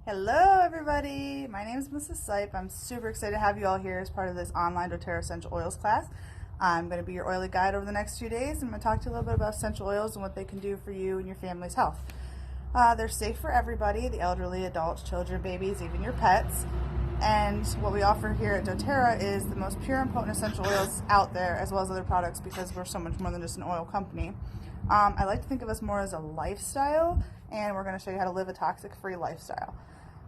Hello everybody, my name is Mrs. Sipe. I'm super excited to have you all here as part of this online doTERRA essential oils class. I'm going to be your oily guide over the next few days. I'm going to talk to you a little bit about essential oils and what they can do for you and your family's health. They're safe for everybody, the elderly, adults, children, babies, even your pets. And what we offer here at doTERRA is the most pure and potent essential oils out there, as well as other products, because we're so much more than just an oil company. I like to think of us more as a lifestyle, and we're going to show you how to live a toxic-free lifestyle.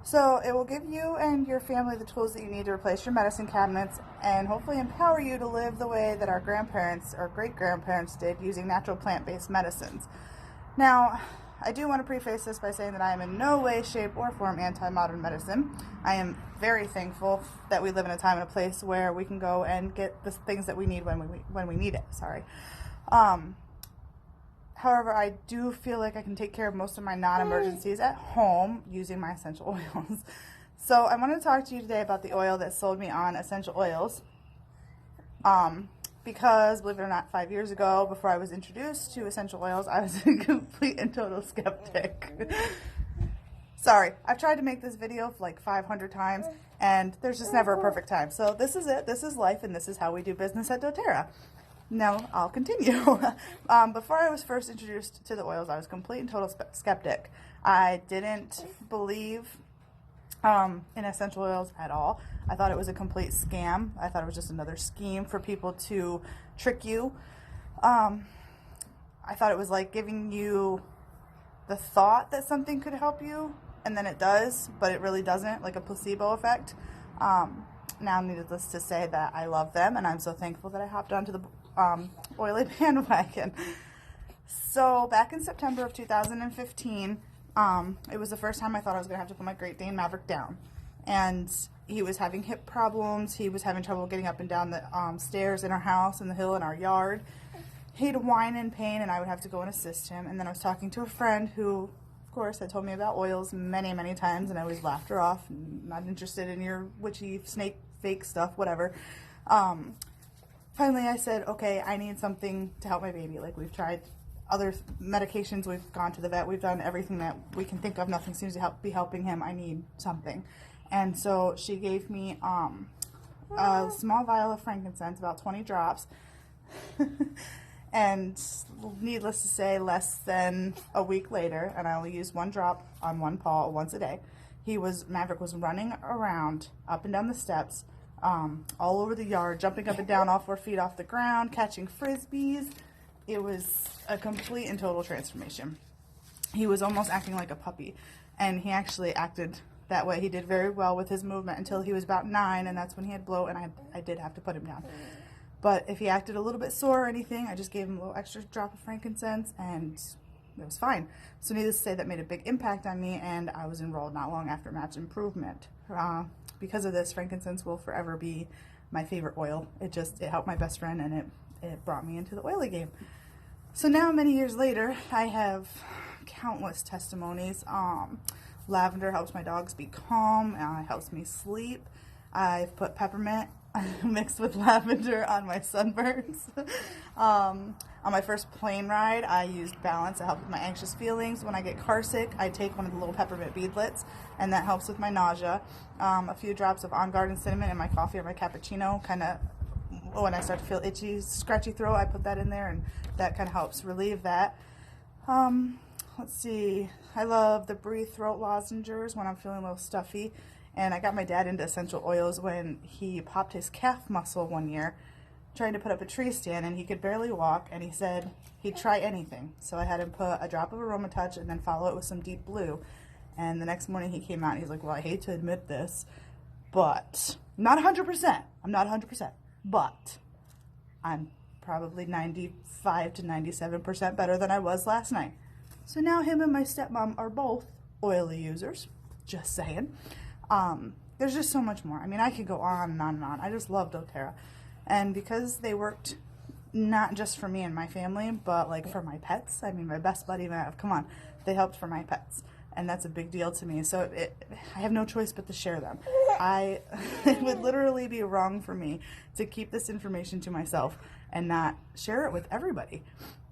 So it will give you and your family the tools that you need to replace your medicine cabinets and hopefully empower you to live the way that our grandparents or great-grandparents did, using natural plant-based medicines. Now, I do want to preface this by saying that I am in no way, shape, or form anti-modern medicine. I am very thankful that we live in a time and a place where we can go and get the things that we need when we need it. However, I do feel like I can take care of most of my non-emergencies at home using my essential oils. So I want to talk to you today about the oil that sold me on essential oils. Because, believe it or not, 5 years ago, before I was introduced to essential oils, I was a complete and total skeptic. Sorry, I've tried to make this video like 500 times, and there's just never a perfect time. So this is it, this is life, and this is how we do business at doTERRA. Now, I'll continue. Before I was first introduced to the oils, I was complete and total skeptic. I didn't believe in essential oils at all. I thought it was a complete scam. I thought it was just another scheme for people to trick you. I thought it was like giving you the thought that something could help you, and then it does, but it really doesn't, like a placebo effect. Now, needless to say that I love them, and I'm so thankful that I hopped onto the oily bandwagon. So back in September of 2015, it was the first time I thought I was going to have to put my Great Dane Maverick down. And he was having hip problems. He was having trouble getting up and down the stairs in our house and the hill in our yard. He'd whine in pain, and I would have to go and assist him. And then I was talking to a friend who, of course, had told me about oils many, many times, and I always laughed her off. Not interested in your witchy, snake, fake stuff, whatever. Finally, I said, okay, I need something to help my baby. Like, we've tried other medications, we've gone to the vet, we've done everything that we can think of. Nothing seems to be helping him. I need something. And so she gave me a small vial of frankincense, about 20 drops. And needless to say, less than a week later, and I only used one drop on one paw once a day, Maverick was running around up and down the steps, all over the yard, jumping up and down all 4 feet off the ground, catching frisbees. It was a complete and total transformation. He was almost acting like a puppy, and he actually acted that way. He did very well with his movement until he was about 9, and that's when he had bloat, and I did have to put him down. But if he acted a little bit sore or anything, I just gave him a little extra drop of frankincense, and it was fine. So needless to say, that made a big impact on me, and I was enrolled not long after Match Improvement. Because of this, frankincense will forever be my favorite oil. It helped my best friend, and it brought me into the oily game. So now, many years later, I have countless testimonies. Lavender helps my dogs be calm, helps me sleep. I've put peppermint mixed with lavender on my sunburns. On my first plane ride, I used Balance to help with my anxious feelings. When I get car sick, I take one of the little peppermint beadlets, and that helps with my nausea. A few drops of On Guard and cinnamon in my coffee or my cappuccino, kind of when I start to feel itchy, scratchy throat, I put that in there, and that kind of helps relieve that. Let's see, I love the Breathe Throat Lozenges when I'm feeling a little stuffy. And I got my dad into essential oils when he popped his calf muscle one year trying to put up a tree stand, and he could barely walk, and he said he'd try anything. So I had him put a drop of Aroma Touch and then follow it with some Deep Blue. And the next morning he came out and he's like, well, I hate to admit this, but not 100%. I'm not 100%, but I'm probably 95 to 97% better than I was last night. So now him and my stepmom are both oily users. Just saying. There's just so much more. I mean, I could go on and on and on. I just love doTERRA. And because they worked not just for me and my family, but like for my pets. I mean, my best buddy, Mav, come on. They helped for my pets. And that's a big deal to me. So I have no choice but to share them. It would literally be wrong for me to keep this information to myself and not share it with everybody.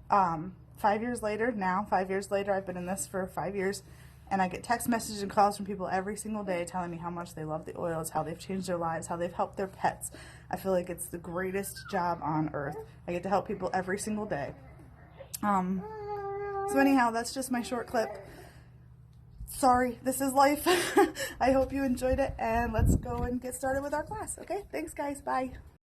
5 years later, I've been in this for 5 years. And I get text messages and calls from people every single day telling me how much they love the oils, how they've changed their lives, how they've helped their pets. I feel like it's the greatest job on earth. I get to help people every single day. So anyhow, that's just my short clip. Sorry, this is life. I hope you enjoyed it, and let's go and get started with our class. Okay, thanks guys, bye.